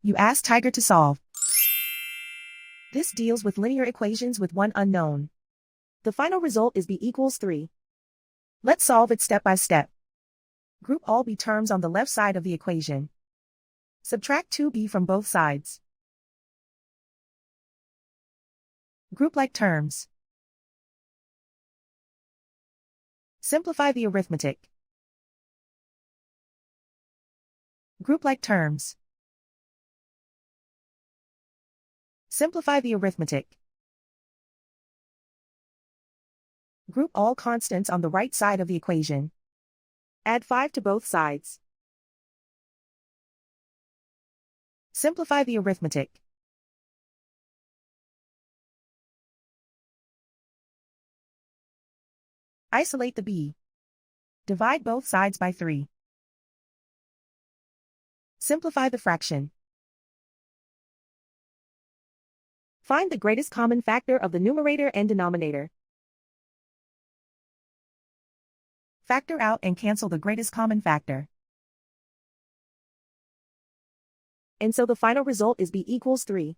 You ask Tiger to solve. This deals with linear equations with one unknown. The final result is b equals 3. Let's solve it step by step. Group all b terms on the left side of the equation. Subtract 2b from both sides. Group like terms. Simplify the arithmetic. Group like terms. Simplify the arithmetic. Group all constants on the right side of the equation. Add 5 to both sides. Simplify the arithmetic. Isolate the b. Divide both sides by 3. Simplify the fraction. Find the greatest common factor of the numerator and denominator. Factor out and cancel the greatest common factor. And so the final result is b equals 3.